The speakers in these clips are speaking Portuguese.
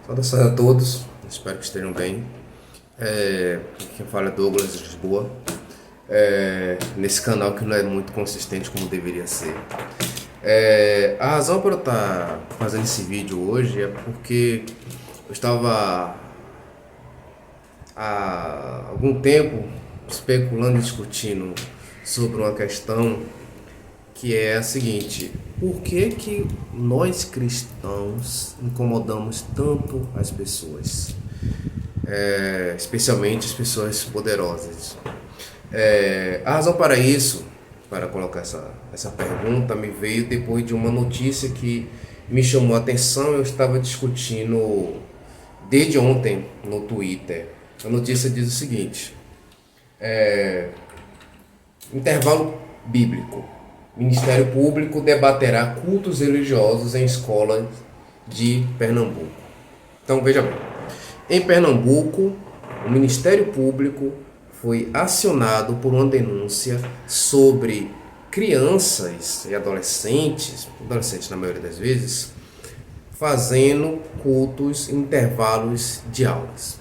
Saudações a todos, espero que estejam bem. Quem fala é Douglas de Lisboa, nesse canal que não é muito consistente como deveria ser. A razão para eu estar fazendo esse vídeo hoje é porque eu estava há algum tempo especulando e discutindo sobre uma questão que é a seguinte: por que nós cristãos incomodamos tanto as pessoas, especialmente as pessoas poderosas? A razão para isso, para colocar essa pergunta, me veio depois de uma notícia que me chamou a atenção. Eu estava discutindo desde ontem no Twitter. A notícia diz o seguinte: intervalo bíblico. Ministério Público debaterá cultos religiosos em escolas de Pernambuco. Então veja bem, em Pernambuco, o Ministério Público foi acionado por uma denúncia sobre crianças e adolescentes na maioria das vezes, fazendo cultos em intervalos de aulas.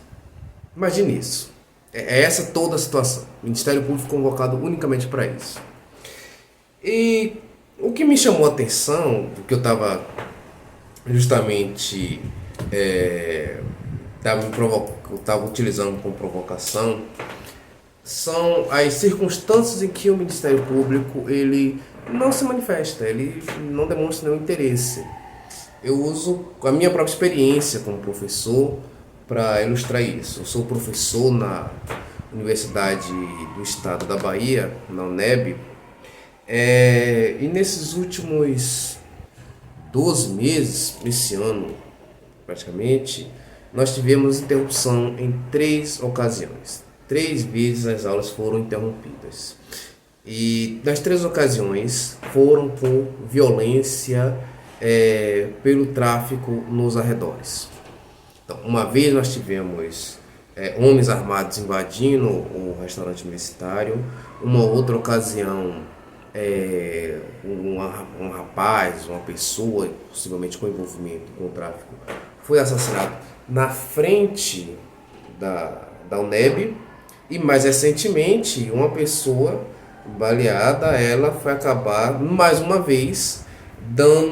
Imagine isso. É essa toda a situação. O Ministério Público convocado unicamente para isso. E o que me chamou a atenção, do que eu estava justamente estava utilizando como provocação, são as circunstâncias em que o Ministério Público ele não se manifesta, ele não demonstra nenhum interesse. Eu uso a minha própria experiência como professor para ilustrar isso. Eu sou professor na Universidade do Estado da Bahia, na UNEB, e nesses últimos 12 meses, esse ano praticamente, nós tivemos interrupção em 3 ocasiões. 3 vezes as aulas foram interrompidas. E nas 3 ocasiões foram por violência, pelo tráfico nos arredores. Então, uma vez nós tivemos homens armados invadindo o restaurante universitário. Uma outra ocasião, um rapaz, uma pessoa, possivelmente com envolvimento com o tráfico, foi assassinado na frente da UNEB. E mais recentemente, uma pessoa baleada, ela foi acabar mais uma vez dando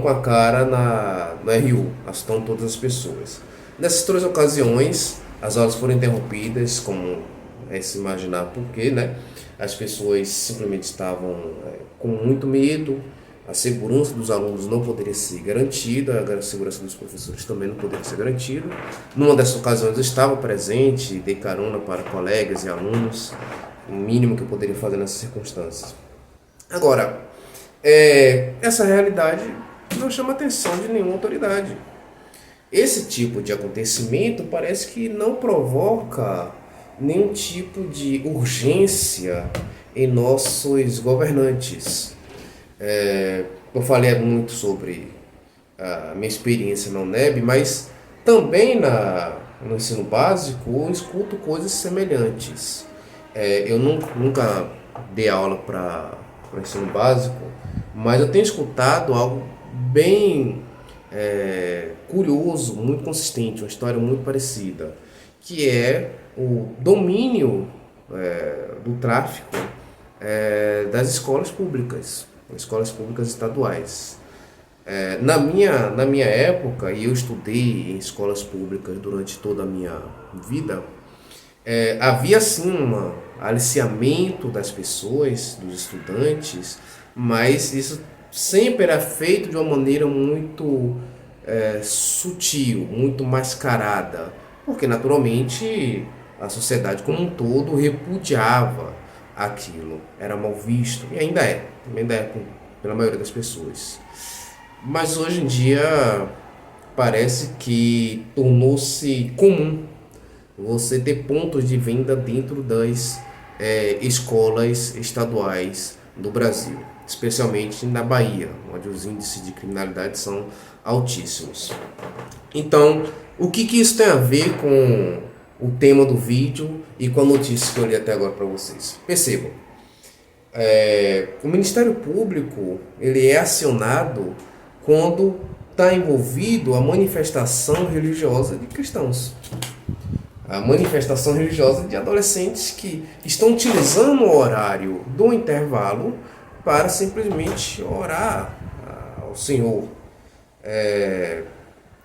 com a cara no RU, assustando todas as pessoas. Nessas 3 ocasiões, as aulas foram interrompidas, como é se imaginar por quê, né? As pessoas simplesmente estavam com muito medo, a segurança dos alunos não poderia ser garantida, a segurança dos professores também não poderia ser garantida. Numa dessas ocasiões eu estava presente, dei carona para colegas e alunos, o mínimo que eu poderia fazer nessas circunstâncias. Agora, essa realidade não chama a atenção de nenhuma autoridade. Esse tipo de acontecimento parece que não provoca nenhum tipo de urgência em nossos governantes. Eu falei muito sobre a minha experiência na UNEB, mas também no ensino básico eu escuto coisas semelhantes. Eu nunca dei aula para ensino básico, mas eu tenho escutado algo bem curioso, muito consistente, uma história muito parecida, que é o domínio do tráfico das escolas públicas estaduais. Na minha época, e eu estudei em escolas públicas durante toda a minha vida, havia sim um aliciamento das pessoas, dos estudantes, mas isso sempre era feito de uma maneira muito sutil, muito mascarada, porque naturalmente a sociedade como um todo repudiava aquilo, era mal visto, e ainda é pela maioria das pessoas. Mas hoje em dia parece que tornou-se comum você ter pontos de venda dentro das escolas estaduais do Brasil, especialmente na Bahia, onde os índices de criminalidade são altíssimos. Então, o que isso tem a ver com o tema do vídeo e com a notícia que eu li até agora para vocês? Percebam, o Ministério Público ele é acionado quando está envolvido a manifestação religiosa de cristãos. A manifestação religiosa de adolescentes que estão utilizando o horário do intervalo para simplesmente orar ao Senhor.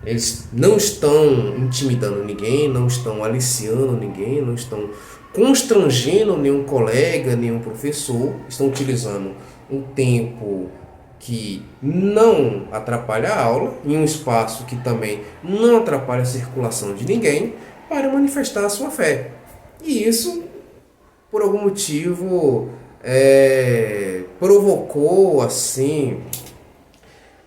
Eles não estão intimidando ninguém, não estão aliciando ninguém, não estão constrangendo nenhum colega, nenhum professor. Estão utilizando um tempo que não atrapalha a aula, em um espaço que também não atrapalha a circulação de ninguém, para manifestar a sua fé. E isso, por algum motivo, provocou assim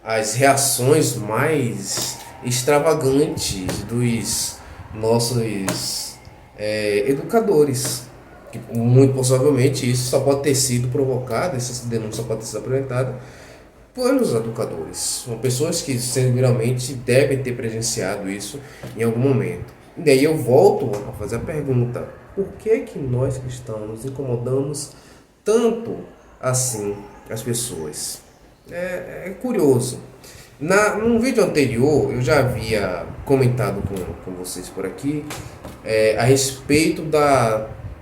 as reações mais extravagantes dos nossos educadores. Que, muito possivelmente isso só pode ter sido provocado, essa denúncia pode ter sido apresentada pelos educadores. São pessoas que seguramente devem ter presenciado isso em algum momento. E daí eu volto a fazer a pergunta: por que nós cristãos nos incomodamos tanto assim as pessoas? É curioso. Num vídeo anterior eu já havia comentado com vocês por aqui a respeito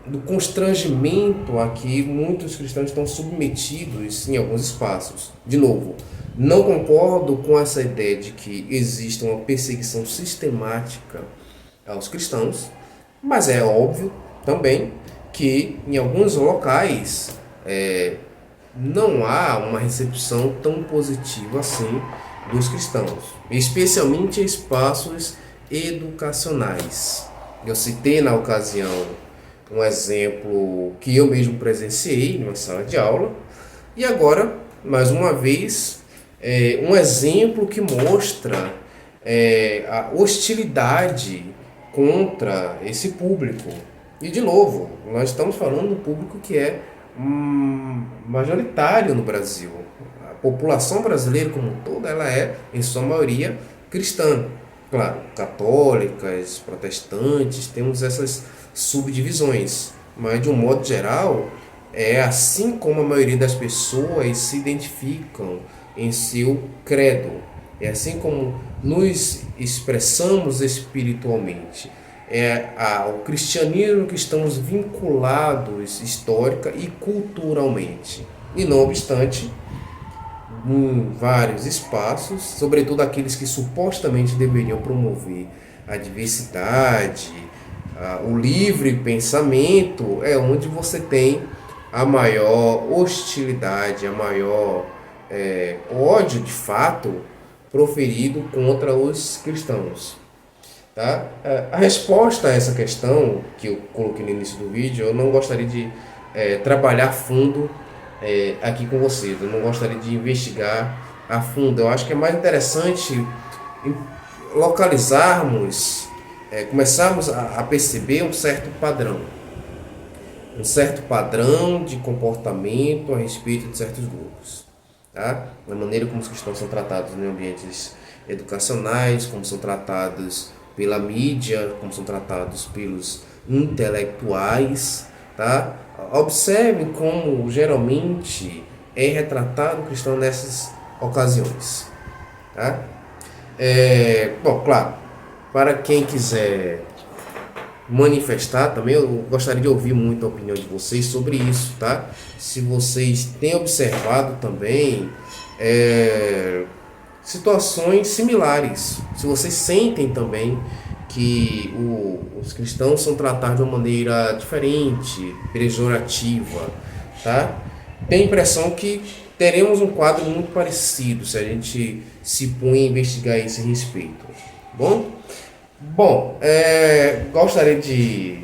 do constrangimento a que muitos cristãos estão submetidos em alguns espaços. De novo, não concordo com essa ideia de que exista uma perseguição sistemática aos cristãos, mas é óbvio também que em alguns locais não há uma recepção tão positiva assim dos cristãos, especialmente em espaços educacionais. Eu citei na ocasião um exemplo que eu mesmo presenciei em uma sala de aula, e agora, mais uma vez, um exemplo que mostra a hostilidade contra esse público. E de novo, nós estamos falando de um público que é majoritário no Brasil. A população brasileira como um todo, ela é, em sua maioria, cristã. Claro, católicas, protestantes, temos essas subdivisões, mas de um modo geral, assim como a maioria das pessoas se identificam em seu credo, é assim como nos expressamos espiritualmente. O cristianismo que estamos vinculados histórica e culturalmente. E não obstante, em vários espaços, sobretudo aqueles que supostamente deveriam promover a diversidade, o livre pensamento, é onde você tem a maior hostilidade, a maior ódio de fato proferido contra os cristãos. Tá? A resposta a essa questão que eu coloquei no início do vídeo, eu não gostaria de trabalhar a fundo aqui com vocês, eu não gostaria de investigar a fundo. Eu acho que é mais interessante localizarmos, começarmos a perceber um certo padrão de comportamento a respeito de certos grupos. Tá? Na maneira como os cristãos são tratados em ambientes educacionais, como são tratados pela mídia, como são tratados pelos intelectuais, tá? Observem como geralmente é retratado o cristão nessas ocasiões, tá? Bom, claro, para quem quiser manifestar também, eu gostaria de ouvir muito a opinião de vocês sobre isso, tá? Se vocês têm observado também situações similares, se vocês sentem também que os cristãos são tratados de uma maneira diferente, pejorativa, tá? Tenho a impressão que teremos um quadro muito parecido se a gente se põe a investigar esse respeito. Bom, gostaria de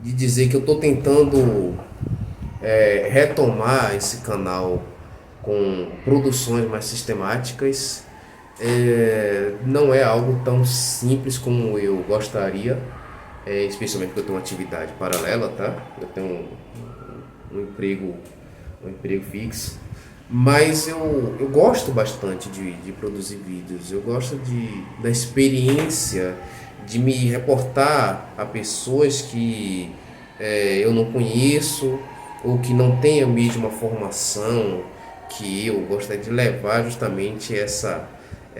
dizer que eu estou tentando retomar esse canal com produções mais sistemáticas. Não é algo tão simples como eu gostaria, especialmente porque eu tenho uma atividade paralela, tá? Eu tenho um emprego fixo, mas eu gosto bastante de produzir vídeos. Eu gosto da experiência de me reportar a pessoas que eu não conheço ou que não têm a mesma formação que eu. Gostaria de levar justamente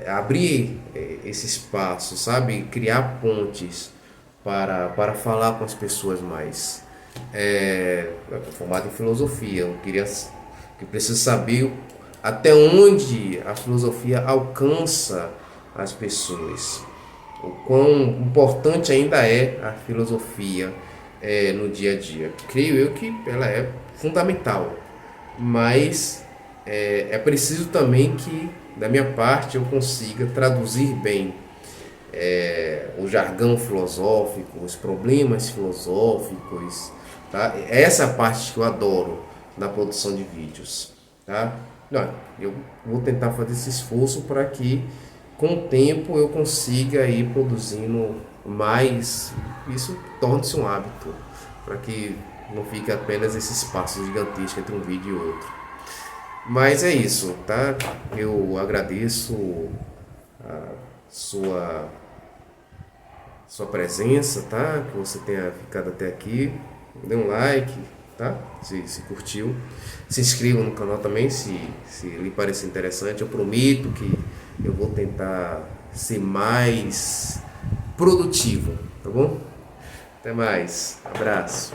abrir esse espaço, sabe? Criar pontes para falar com as pessoas mais. Formado em filosofia, eu queria que preciso saber até onde a filosofia alcança as pessoas, o quão importante ainda é a filosofia no dia a dia. Creio eu que ela é fundamental, mas é preciso também que, da minha parte, eu consiga traduzir bem o jargão filosófico, os problemas filosóficos, tá? Essa é a parte que eu adoro na produção de vídeos, tá? Não, eu vou tentar fazer esse esforço para que com o tempo eu consiga ir produzindo mais, isso torne-se um hábito, para que não fique apenas esse espaço gigantesco entre um vídeo e outro. Mas é isso, tá? Eu agradeço a sua sua presença, tá? Que você tenha ficado até aqui. Dê um like, tá? Se curtiu. Se inscreva no canal também, se lhe parecer interessante. Eu prometo que eu vou tentar ser mais produtivo, tá bom? Até mais. Abraço.